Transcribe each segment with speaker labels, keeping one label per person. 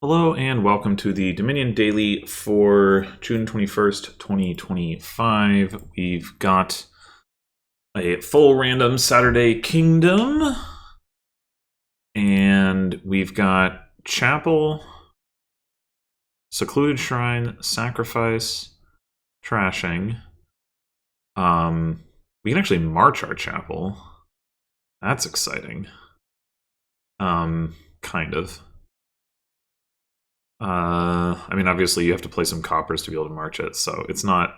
Speaker 1: Hello and welcome to the Dominion Daily for June 21st, 2025. We've got a full random Saturday Kingdom, and we've got Chapel, Secluded Shrine, Sacrifice, Trashing. We can actually march our Chapel. That's exciting. Kind of. I mean, obviously you have to play some coppers to be able to march it, so it's not,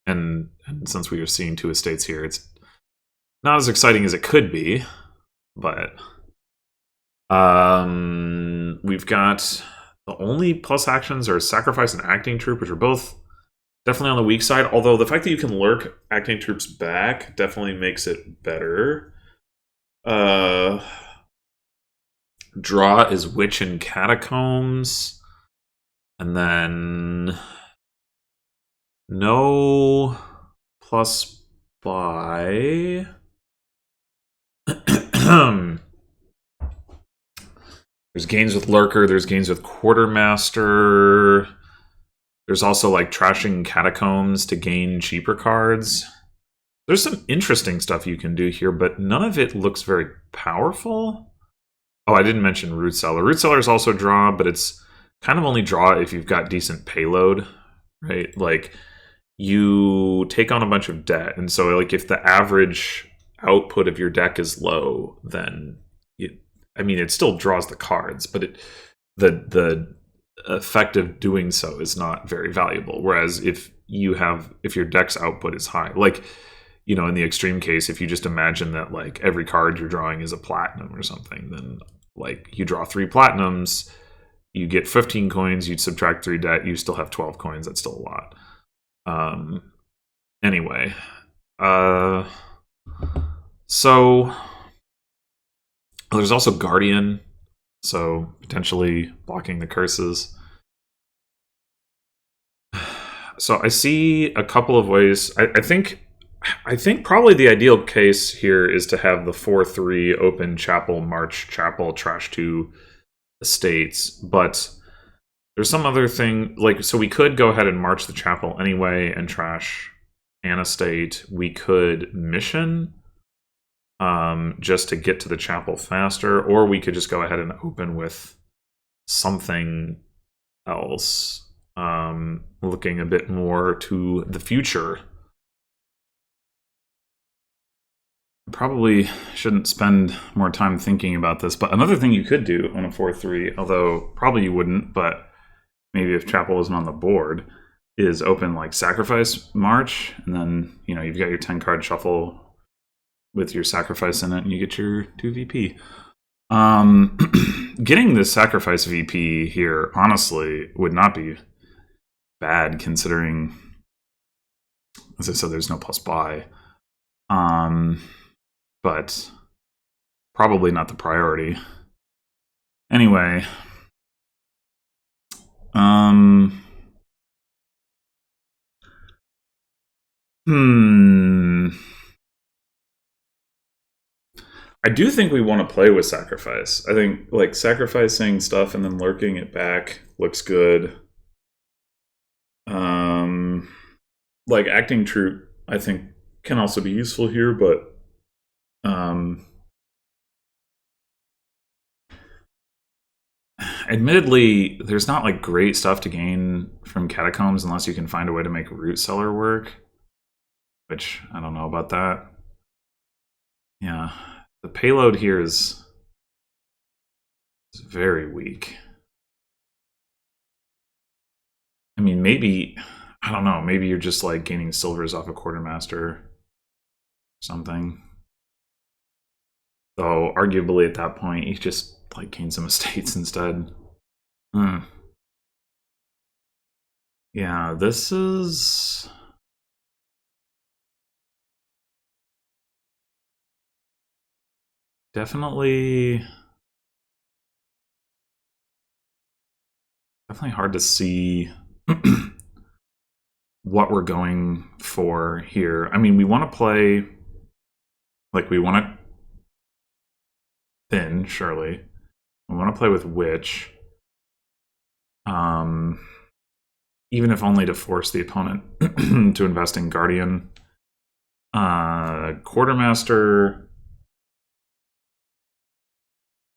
Speaker 1: and since we are seeing two estates here, it's not as exciting as it could be, but we've got the only plus actions are Sacrifice and Acting Troop, which are both definitely on the weak side, although the fact that you can lurk Acting Troops back definitely makes it better. Draw is Witch and Catacombs. And then no plus buy. There's gains with Lurker, there's gains with Quartermaster. There's also like Trashing Catacombs to gain cheaper cards. There's some interesting stuff you can do here, but none of it looks very powerful. Oh, I didn't mention Root Cellar. Root Cellar is also draw, but it's kind of only draw if you've got decent payload, right? Like, you take on a bunch of debt, and so like if the average output of your deck is low, then it still draws the cards, but the effect of doing so is not very valuable. Whereas if your deck's output is high, like, in the extreme case, if you just imagine that like every card you're drawing is a platinum or something, then like you draw 3 platinums, you get 15 coins, you'd subtract 3 debt, you still have 12 coins. That's still a lot. Anyway. So there's also Guardian, so potentially blocking the curses. So I see a couple of ways. I think probably the ideal case here is to have the 4-3 open Chapel, March, Chapel, Trash 2 estates, but there's some other thing, like, so we could go ahead and march the Chapel anyway and trash an estate. We could mission just to get to the Chapel faster, or we could just go ahead and open with something else, looking a bit more to the future. Probably shouldn't spend more time thinking about this, but another thing you could do on a 4-3, although probably you wouldn't, but maybe if Chapel isn't on the board, is open like Sacrifice March, and then you've got your 10 card shuffle with your Sacrifice in it, and you get your 2 VP. Getting the Sacrifice VP here honestly would not be bad, considering, as I said, there's no plus buy. But probably not the priority. Anyway, I do think we want to play with Sacrifice. I think like sacrificing stuff and then lurking it back looks good. Like Acting Troop, I think, can also be useful here, but admittedly, there's not like great stuff to gain from Catacombs unless you can find a way to make Root Cellar work, which I don't know about that. Yeah, the payload here is very weak. I mean, maybe, I don't know, maybe you're just like gaining silvers off a Quartermaster or something. Though, arguably at that point, you just like gain some estates instead. Yeah, this is definitely hard to see what we're going for here. I mean, we want to play, like, we want to thin, surely. We want to play with Witch. Even if only to force the opponent to invest in Guardian. Quartermaster.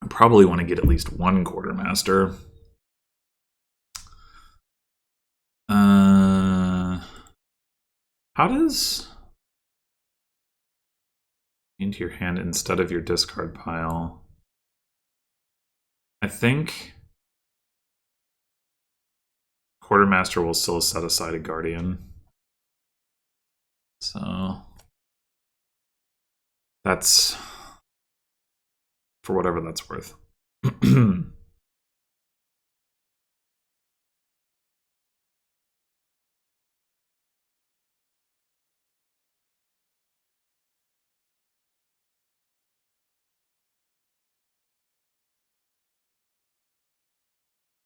Speaker 1: I probably want to get at least one Quartermaster. How does into your hand instead of your discard pile? I think Quartermaster will still set aside a Guardian. So that's for whatever that's worth.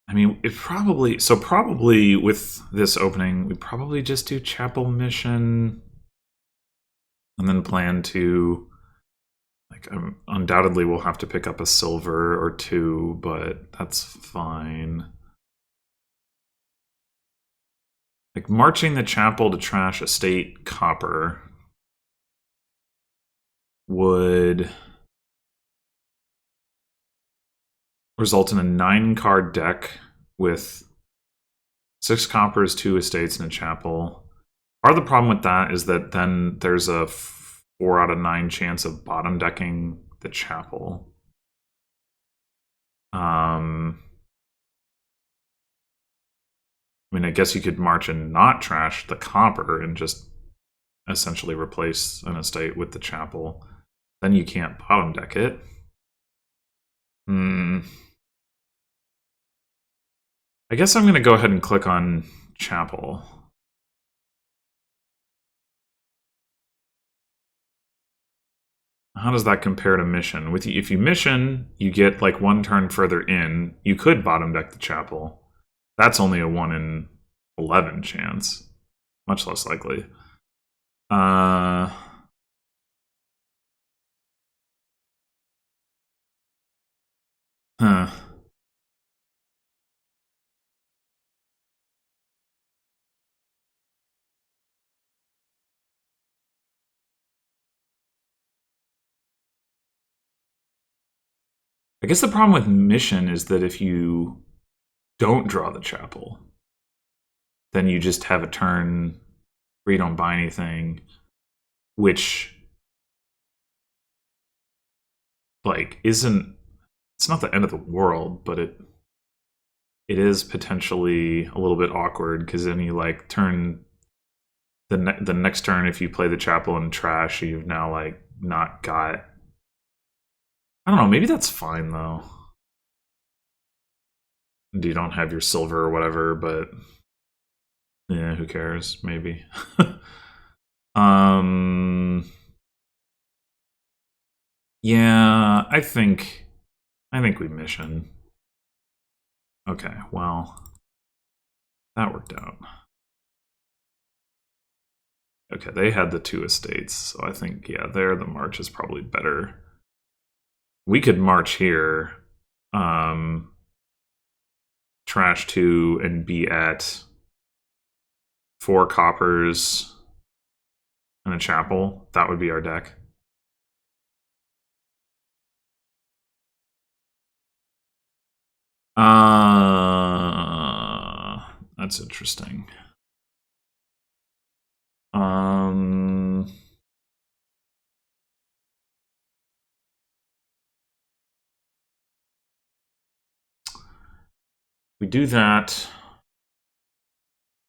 Speaker 1: I mean, it probably... So probably with this opening, we probably just do Chapel Mission. And then plan to... Like, undoubtedly we'll have to pick up a silver or two, but that's fine. Like, marching the chapel to trash estate copper would result in a 9-card deck with 6 coppers, 2 estates, and a chapel. Part of the problem with that is that then there's a 4 out of 9 chance of bottom decking the chapel. I mean, I guess you could march and not trash the copper and just essentially replace an estate with the chapel. Then you can't bottom deck it. I guess I'm going to go ahead and click on chapel. How does that compare to mission? If you mission, you get like 1 turn further in. You could bottom deck the chapel. That's only a 1 in 11 chance. Much less likely. Huh. I guess the problem with mission is that if you don't draw the chapel, then you just have a turn where you don't buy anything, which, like, isn't... It's not the end of the world, but it is potentially a little bit awkward, because then you, like, turn... The next turn, if you play the chapel and trash, you've now, like, not got... I don't know, maybe that's fine, though. You don't have your silver or whatever, but... Yeah, who cares? Maybe. Yeah, I think we mission. Okay, well, that worked out. Okay, they had the 2 estates, so I think, yeah, there the march is probably better. We could march here, trash 2, and be at 4 coppers and a chapel. That would be our deck. That's interesting. We do that.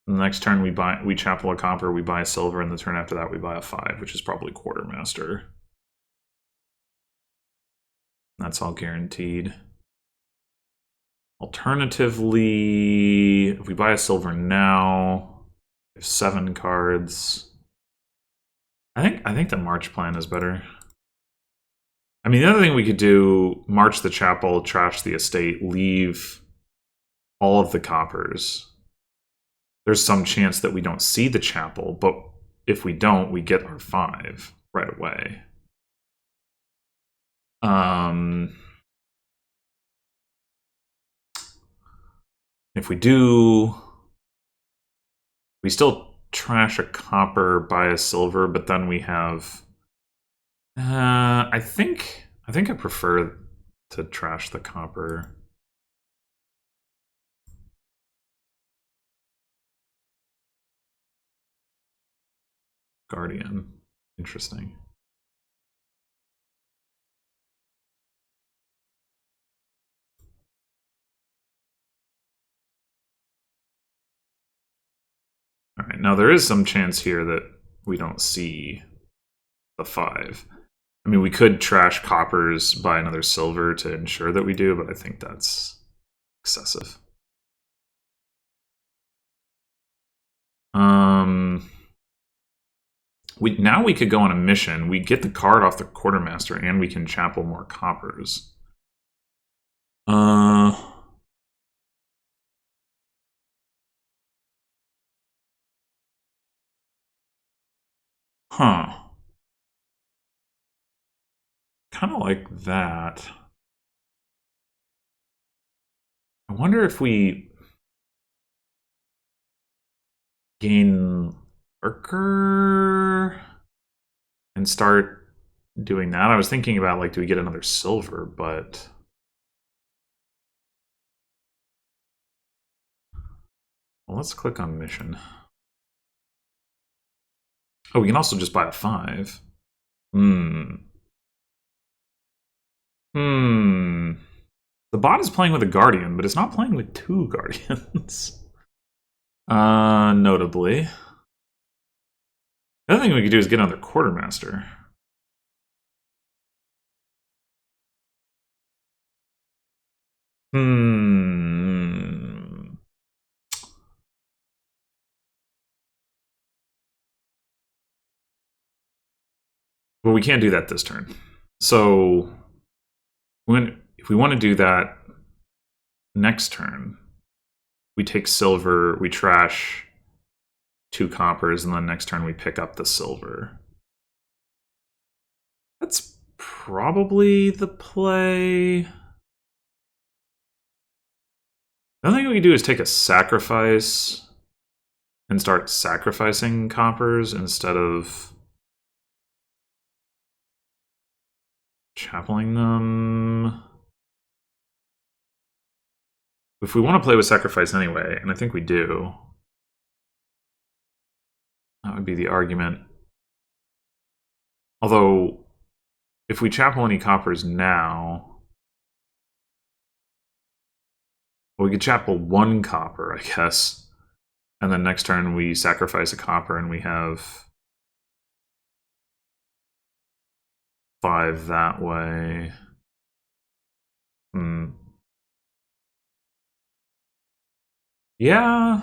Speaker 1: The next turn we chapel a copper, we buy a silver, and the turn after that we buy a 5, which is probably Quartermaster. That's all guaranteed. Alternatively, if we buy a silver now, we have 7 cards. I think the march plan is better. I mean, the other thing we could do, march the chapel, trash the estate, leave all of the coppers. There's some chance that we don't see the chapel, but if we don't, we get our 5 right away. If we do, we still trash a copper, buy a silver, but then we have. I think I prefer to trash the copper. Guardian. Interesting. All right, now there is some chance here that we don't see the 5. I mean, we could trash coppers, buy another silver to ensure that we do, but I think that's excessive. Now we could go on a mission. We get the card off the quartermaster, and we can chapel more coppers. Huh. Kind of like that. I wonder if we gain Lurker and start doing that. I was thinking about, like, do we get another silver, but... Well, let's click on mission. Oh, we can also just buy a 5. The bot is playing with a Guardian, but it's not playing with 2 Guardians. Notably. The other thing we could do is get another Quartermaster. Well, we can't do that this turn. So, if we want to do that next turn, we take silver, we trash 2 coppers, and then next turn we pick up the silver. That's probably the play. The other thing we could do is take a sacrifice and start sacrificing coppers instead of chapeling them. If we want to play with sacrifice anyway, and I think we do, that would be the argument. Although, if we chapel any coppers now, well, we could chapel 1 copper, I guess. And then next turn we sacrifice a copper and we have 5 that way. Yeah.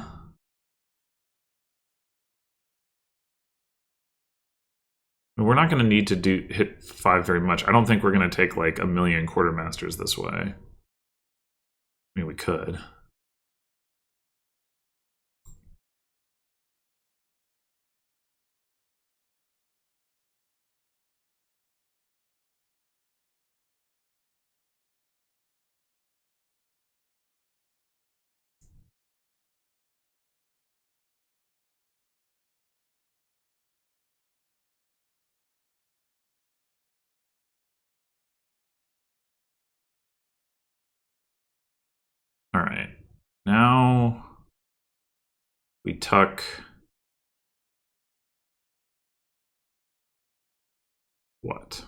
Speaker 1: We're not going to need to hit 5 very much. I don't think we're going to take like a million quartermasters this way. I mean, we could. All right. Now we tuck what?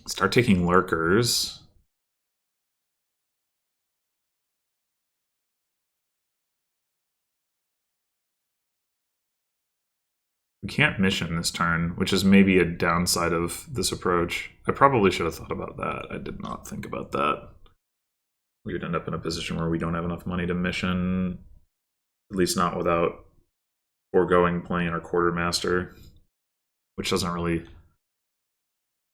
Speaker 1: Start taking lurkers. We can't mission this turn, which is maybe a downside of this approach. I probably should have thought about that. I did not think about that. We would end up in a position where we don't have enough money to mission, at least not without foregoing playing our quartermaster, which doesn't really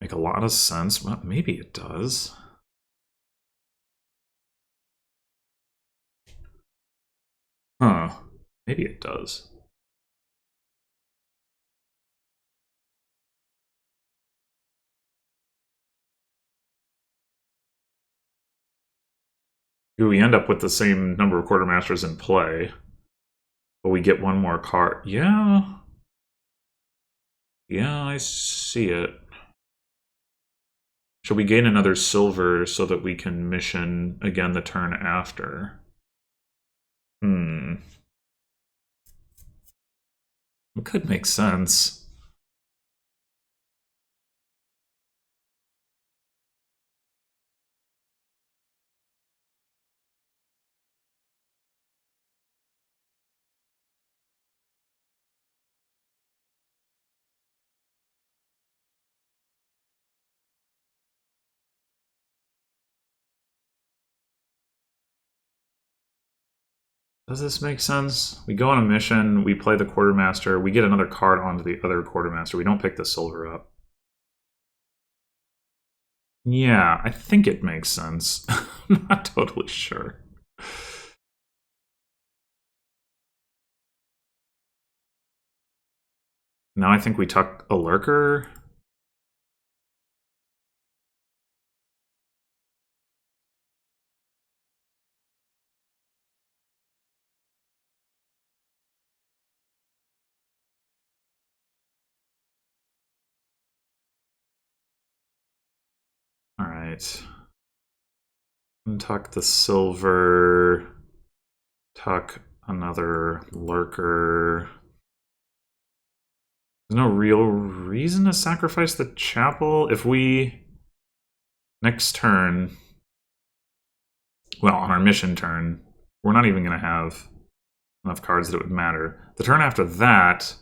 Speaker 1: make a lot of sense, but maybe it does. Huh. Maybe it does. We end up with the same number of quartermasters in play, but we get one more card. Yeah. Yeah, I see it. Shall we gain another silver so that we can mission again the turn after? It could make sense. Does this make sense? We go on a mission, we play the quartermaster, we get another card onto the other quartermaster. We don't pick the silver up. Yeah, I think it makes sense. I'm not totally sure. Now I think we tuck a lurker. All right. Untuck the silver. Tuck another lurker. There's no real reason to sacrifice the chapel. If we... Next turn... Well, on our mission turn, we're not even going to have enough cards that it would matter. The turn after that,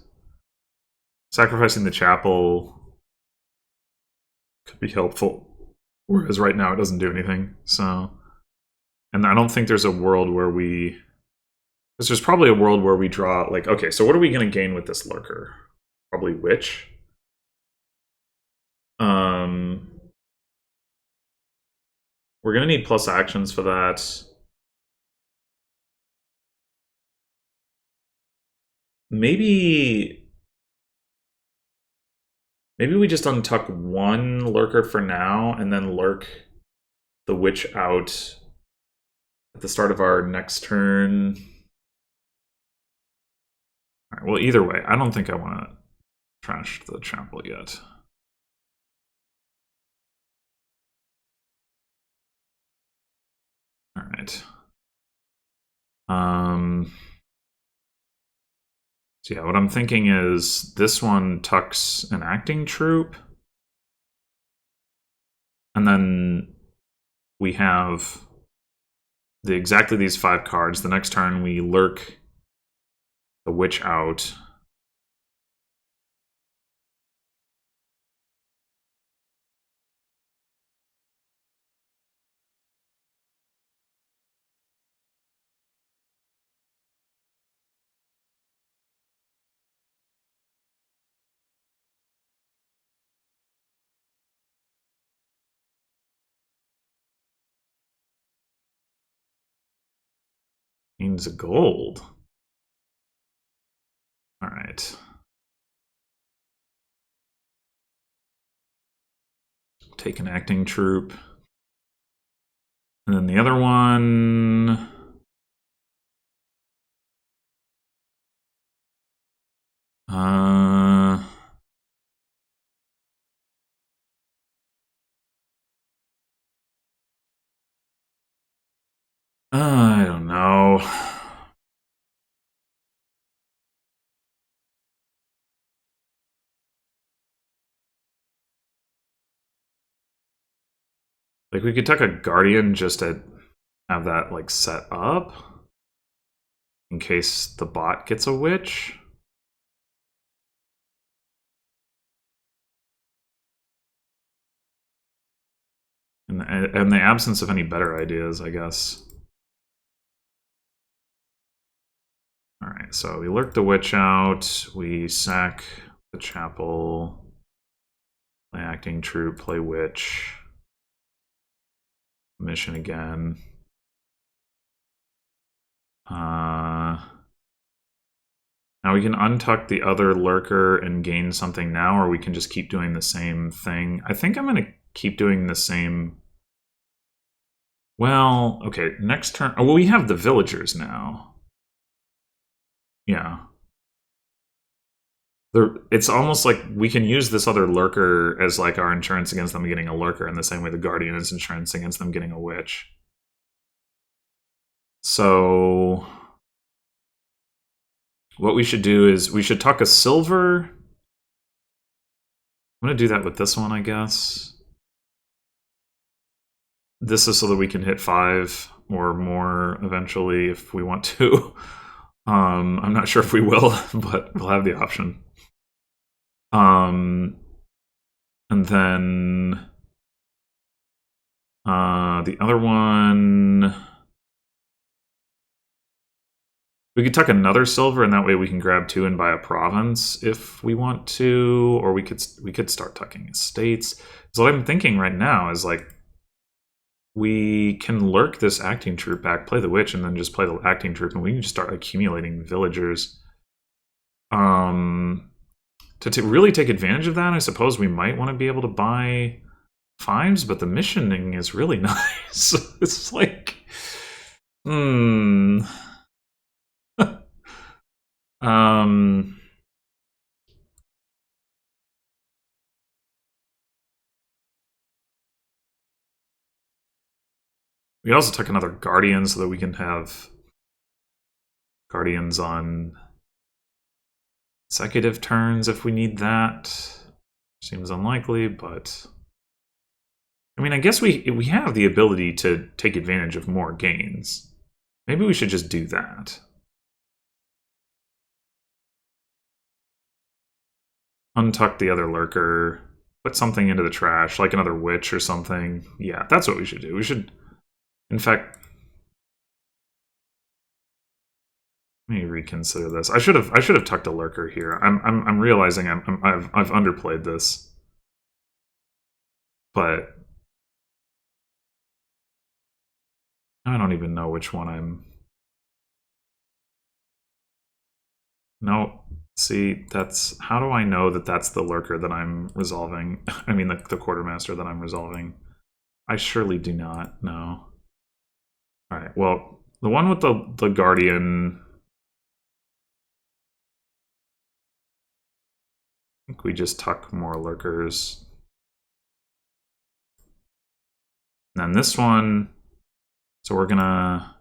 Speaker 1: sacrificing the chapel could be helpful. Whereas right now it doesn't do anything. So... And I don't think there's a world where we... There's probably a world where we draw, like, okay, so what are we going to gain with this lurker? Probably Witch. We're going to need plus actions for that. Maybe we just untuck one lurker for now, and then lurk the Witch out at the start of our next turn. All right, well, either way, I don't think I want to trash the chapel yet. All right. So yeah, what I'm thinking is this one tucks an acting troupe, and then we have exactly these 5 cards. The next turn we lurk the Witch out. Means a gold. All right. Take an acting troupe. And then the other one... I don't know. Like, we could tuck a Guardian just to have that, like, set up in case the bot gets a Witch. In the absence of any better ideas, I guess. Alright, so we lurk the Witch out, we sack the chapel, play acting troupe, play Witch, mission again. Now we can untuck the other lurker and gain something now, or we can just keep doing the same thing. I think I'm going to keep doing the same Well, okay, next turn. Oh, well, we have the villagers now. Yeah. It's almost like we can use this other lurker as like our insurance against them getting a lurker in the same way the guardian is insurance against them getting a witch. So what we should do is we should tuck a silver. I'm going to do that with this one, I guess. This is so that we can hit 5 or more eventually if we want to. I'm not sure if we will, but we'll have the option. And then the other one, we could tuck another silver, and that way we can grab 2 and buy a province if we want to, or we could start tucking estates. So what I'm thinking right now is like we can lurk this acting troop back, play the witch, and then just play the acting troop, and we can just start accumulating villagers. To really take advantage of that, I suppose we might want to be able to buy 5s, but the missioning is really nice. It's like, we also took another guardian so that we can have guardians on consecutive turns if we need that. Seems unlikely, but I mean, I guess we have the ability to take advantage of more gains. Maybe we should just do that. Untuck the other lurker, put something into the trash, like another witch or something. Yeah, that's what we should do. We should, in fact, let me reconsider this. I should have tucked a lurker here. I'm realizing I've underplayed this, but I don't even know which one I'm. No, see, that's how do I know that that's the lurker that I'm resolving? I mean, the quartermaster that I'm resolving. I surely do not know. All right. Well, the one with the guardian. I think we just tuck more lurkers. And then this one. So we're gonna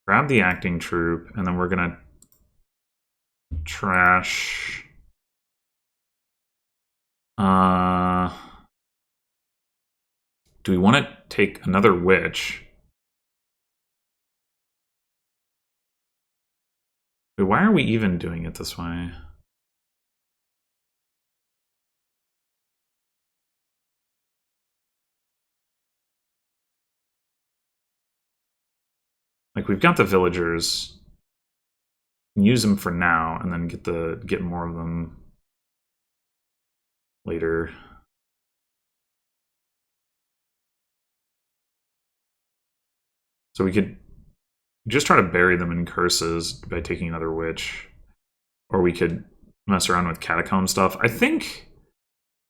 Speaker 1: grab the acting troop, and then we're gonna trash. Do we want to take another witch? Wait, why are we even doing it this way? Like, we've got the villagers. Use them for now, and then get more of them later. So we could just try to bury them in curses by taking another witch. Or we could mess around with catacomb stuff. I think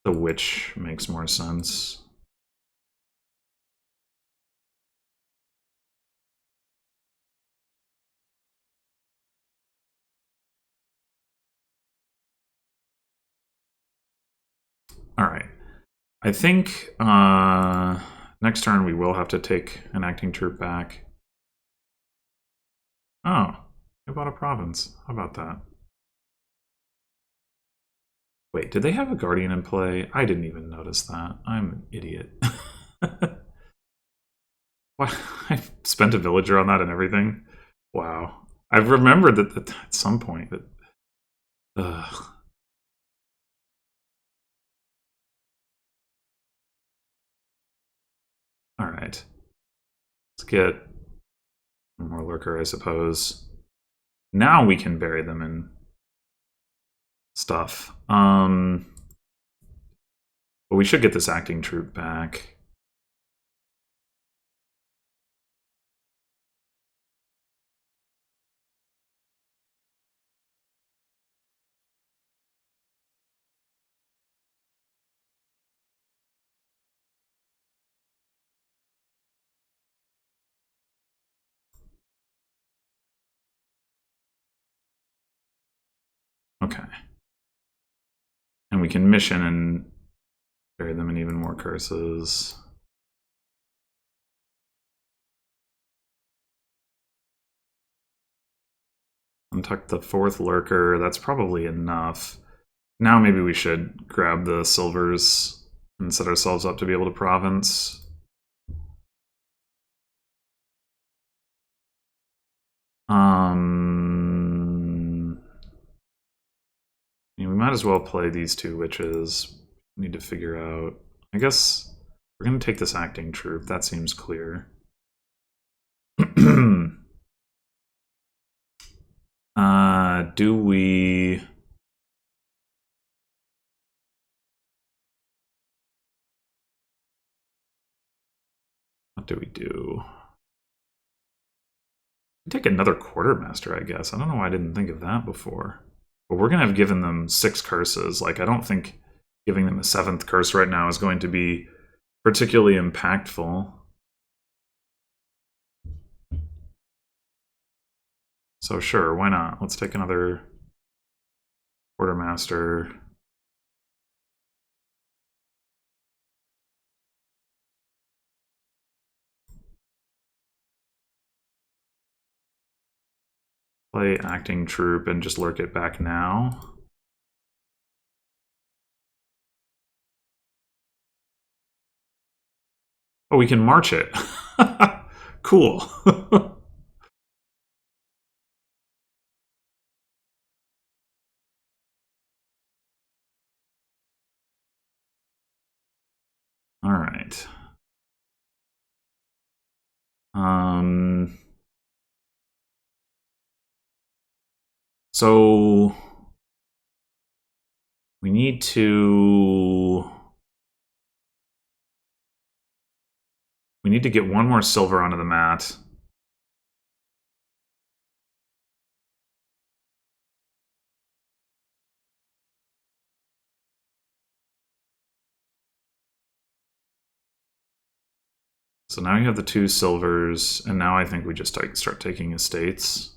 Speaker 1: the witch makes more sense. All right. I think next turn we will have to take an acting troop back. Oh, I bought a province. How about that? Wait, did they have a guardian in play? I didn't even notice that. I'm an idiot. What? I spent a villager on that and everything? Wow. I've remembered that at some point. But, ugh. All right. Let's get one more lurker, I suppose. Now we can bury them in stuff. But we should get this acting troop back. Okay. And we can mission and bury them in even more curses. Untuck the 4th lurker. That's probably enough. Now maybe we should grab the silvers and set ourselves up to be able to province. We might as well play these 2 witches. We need to figure out. I guess we're going to take this acting troop. That seems clear. Do we... What do we do? Take another quartermaster, I guess. I don't know why I didn't think of that before. But we're going to have given them 6 curses. Like, I don't think giving them a 7th curse right now is going to be particularly impactful. So sure, why not? Let's take another quartermaster. Play acting troop and just lurk it back now. Oh, we can march it. Cool. All right. So we need to get 1 more silver onto the mat. So now you have the 2 silvers, and now I think we just start taking estates.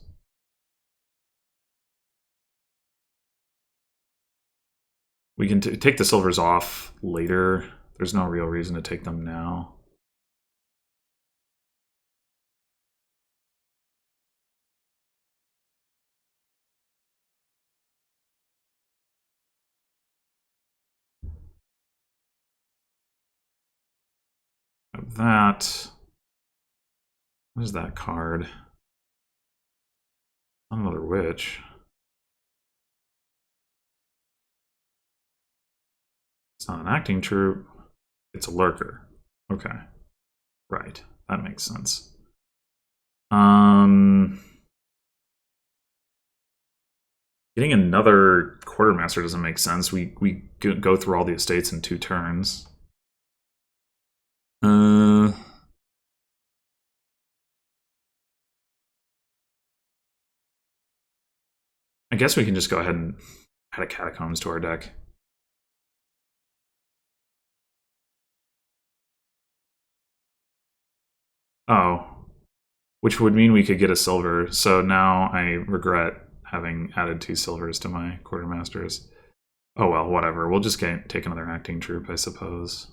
Speaker 1: We can take the silvers off later. There's no real reason to take them now. That. What is that card? Another witch. It's not an acting troop. It's a lurker. Okay. Right. That makes sense. Getting another quartermaster doesn't make sense. We go through all the estates in 2 turns. I guess we can just go ahead and add a catacombs to our deck. Oh, which would mean we could get a silver. So now I regret having added 2 silvers to my quartermasters. Oh well, whatever. We'll just take another acting troop, I suppose.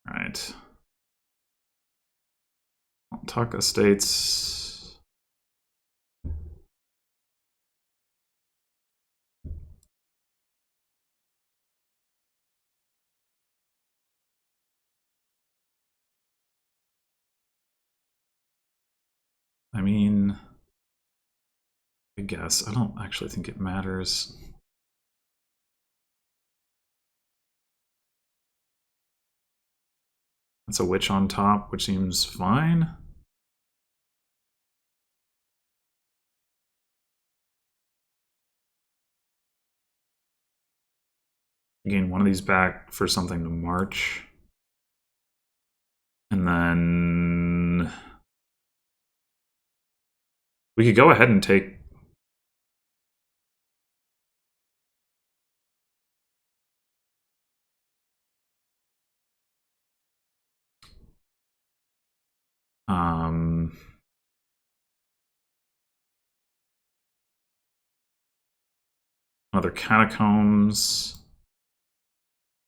Speaker 1: All right. I'll talk estates. I mean, I guess. I don't actually think it matters. That's a witch on top, which seems fine. Gain one of these back for something to march. And then we could go ahead and take... Other catacombs.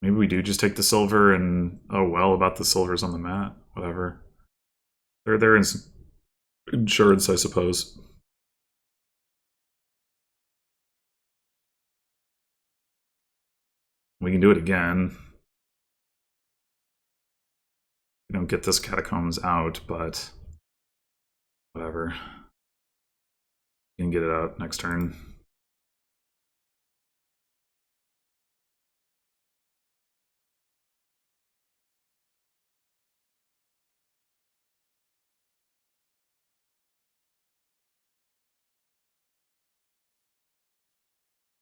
Speaker 1: Maybe we do just take the silver and... Oh, well, about the silver's on the mat. Whatever. They're there in insurance, I suppose. We can do it again. We don't get this catacombs out, but... Whatever. You can get it out next turn.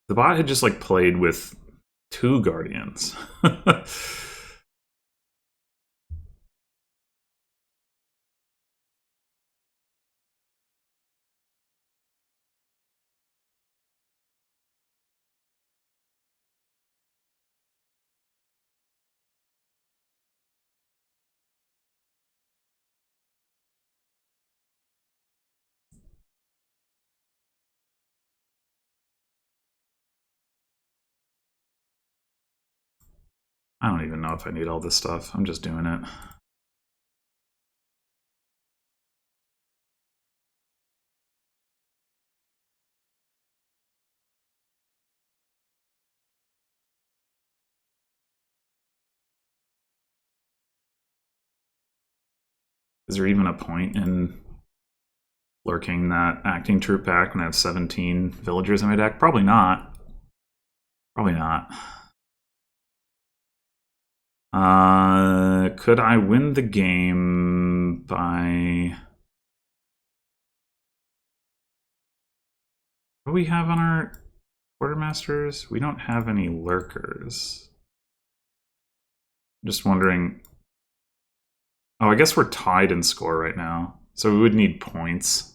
Speaker 1: The bot had just like played with 2 guardians. I don't even know if I need all this stuff. I'm just doing it. Is there even a point in lurking that acting troop pack when I have 17 villagers in my deck? Probably not. Probably not. Could I win the game by... What do we have on our quartermasters? We don't have any lurkers. I'm just wondering... Oh, I guess we're tied in score right now, so we would need points.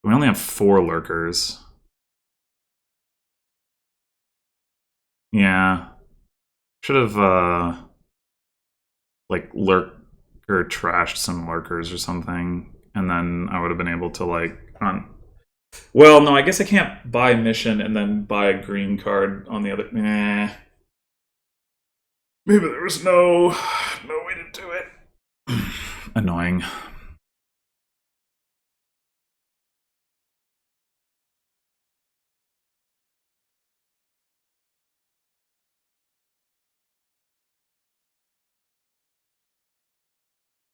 Speaker 1: We only have 4 lurkers. Yeah. Should have, like, lurker trashed some lurkers or something, and then I would have been able to, like, Well, no, I guess I can't buy mission and then buy a green card on the other... Maybe there was no way to do it. Annoying.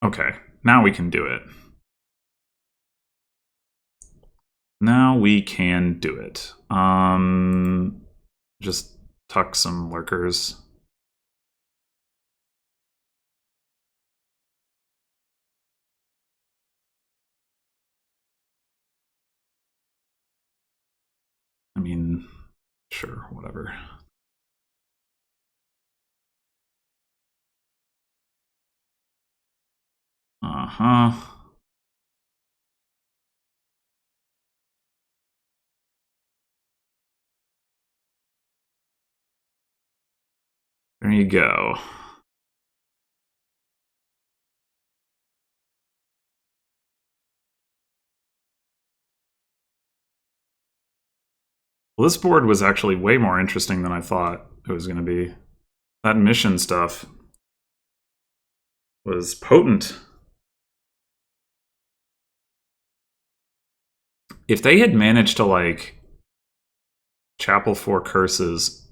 Speaker 1: Okay, now we can do it. Now we can do it. Just tuck some lurkers. I mean, sure, whatever. Uh-huh. There you go. Well, this board was actually way more interesting than I thought it was going to be. That mission stuff was potent. If they had managed to, like, Chapel 4 Curses...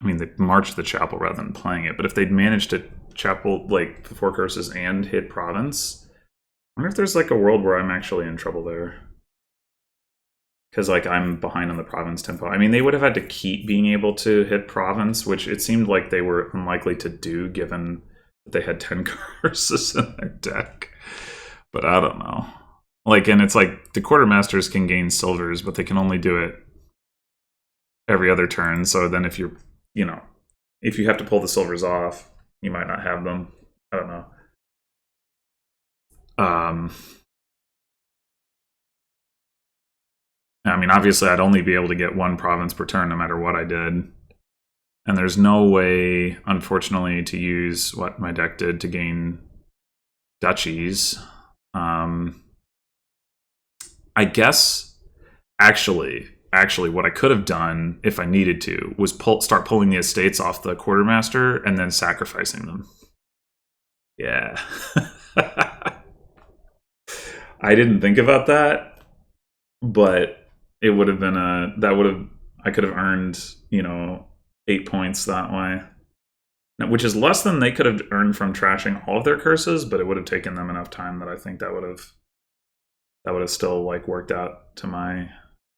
Speaker 1: I mean, they marched the Chapel rather than playing it, but if they'd managed to Chapel, like, the 4 Curses and hit Province... I wonder if there's, like, a world where I'm actually in trouble there. Because, like, I'm behind on the Province tempo. I mean, they would have had to keep being able to hit Province, which it seemed like they were unlikely to do, given that they had 10 curses in their deck. But I don't know. Like, and it's like, the Quartermasters can gain silvers, but they can only do it every other turn. So then if you're, you know, if you have to pull the silvers off, you might not have them. I don't know. I mean, obviously, I'd only be able to get 1 province per turn no matter what I did. And there's no way, unfortunately, to use what my deck did to gain duchies. I guess, actually, what I could have done, if I needed to, was start pulling the estates off the quartermaster and then sacrificing them. Yeah. I didn't think about that, but it would have been I could have earned, 8 points that way. Which is less than they could have earned from trashing all of their curses, but it would have taken them enough time that I think that would have still like worked out to my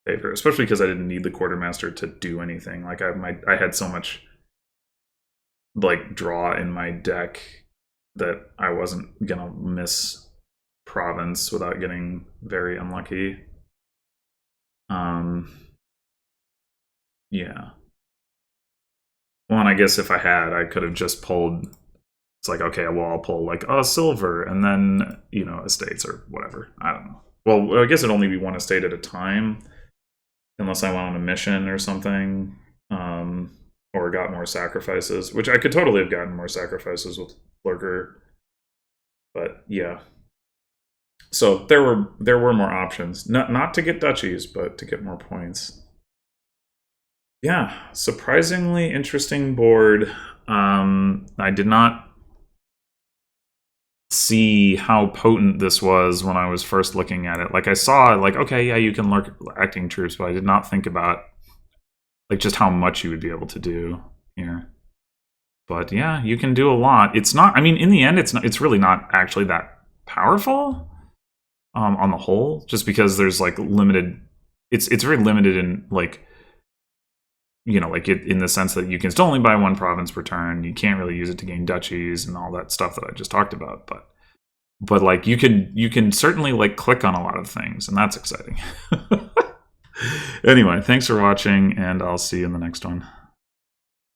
Speaker 1: favor, especially because I didn't need the quartermaster to do anything. Like I had so much like draw in my deck that I wasn't gonna miss province without getting very unlucky. Yeah. Well, and I guess if I had, I could have just pulled. It's like, okay, well, I'll pull like a silver and then, estates or whatever. I don't know. Well, I guess it'd only be 1 estate at a time, unless I went on a mission or something, or got more sacrifices, which I could totally have gotten more sacrifices with Lurker. But yeah. So there were more options. Not to get duchies, but to get more points. Yeah, surprisingly interesting board. I did not see how potent this was when I was first looking at it. Like I saw, like, okay, yeah, you can lurk acting troops, but I did not think about like just how much you would be able to do here. But yeah, you can do a lot. It's not. I mean, in the end, it's really not actually that powerful. On the whole, just because there's like limited. It's very limited in like. Like in the sense that you can still only buy 1 province per turn. You can't really use it to gain duchies and all that stuff that I just talked about. But like you can certainly like click on a lot of things, and that's exciting. Anyway, thanks for watching, and I'll see you in the next one.